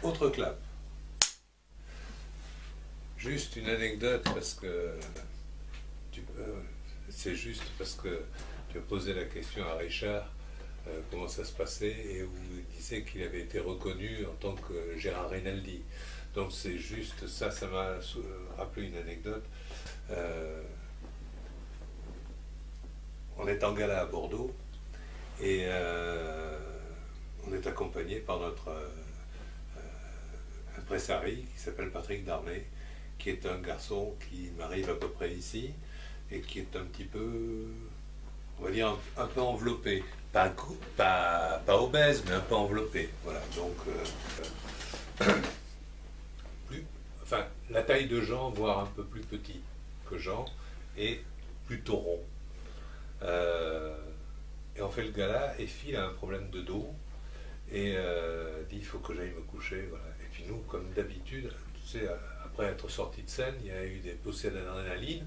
Autre clap. Juste une anecdote parce que c'est juste parce que tu as posé la question à Richard comment ça se passait et où il disait qu'il avait été reconnu en tant que Gérard Rinaldi. Donc c'est juste ça, ça m'a rappelé une anecdote. On est en gala à Bordeaux et on est accompagné par notre impresario qui s'appelle Patrick Darnay, qui est un garçon qui m'arrive à peu près ici et qui est un petit peu, on va dire, un peu enveloppé. Pas obèse, mais un peu enveloppé. Voilà, donc, enfin, la taille de Jean, voire un peu plus petit que Jean, et plutôt rond. Et on fait le gala, et Phil a un problème de dos, et dit il faut que j'aille me coucher. Voilà. Et puis nous, comme d'habitude, tu sais, après être sorti de scène, il y a eu des poussées d'adrénaline,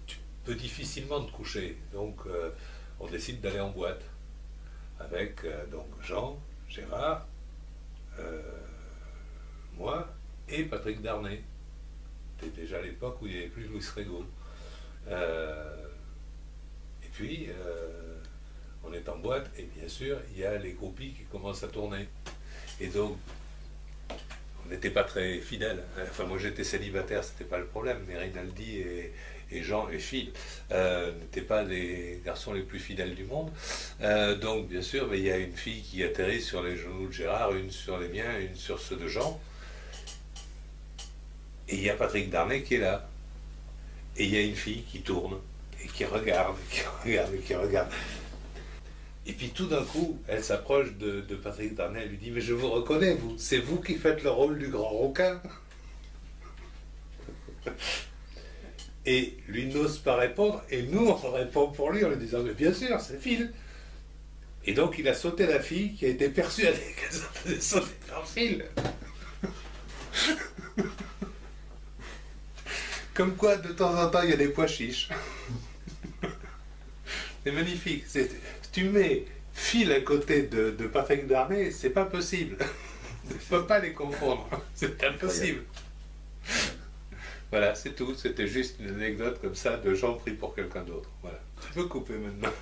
tu peux difficilement te coucher. Donc on décide d'aller en boîte avec donc Jean, Gérard, moi et Patrick Darnay. C'était déjà à l'époque où il n'y avait plus Louis Rego. Et puis on est en boîte et bien sûr il y a les groupies qui commencent à tourner. Et donc on n'était pas très fidèles. Enfin moi j'étais célibataire, c'était pas le problème, mais Rinaldi et Jean et Phil n'étaient pas les garçons les plus fidèles du monde. Donc bien sûr, il y a une fille qui atterrit sur les genoux de Gérard, une sur les miens, une sur ceux de Jean. Et il y a Patrick Darnay qui est là. Et il y a une fille qui tourne, et qui regarde, qui regarde, qui regarde. Et puis tout d'un coup, elle s'approche de Patrick Darnay, elle lui dit « Mais je vous reconnais, vous, c'est vous qui faites le rôle du grand requin ?» Et lui n'ose pas répondre, et nous on répond pour lui en lui disant « Mais bien sûr, c'est Phil !» Et donc il a sauté la fille qui a été persuadée qu'elle se faisait sauter par Phil. Comme quoi, de temps en temps, il y a des pois chiches. C'est magnifique. Tu mets Phil à côté de Patrick Darnay, c'est pas possible. Tu ne peux pas les confondre. C'est impossible. Voilà, c'est tout. C'était juste une anecdote comme ça de gens pris pour quelqu'un d'autre. Voilà. Tu peux couper maintenant.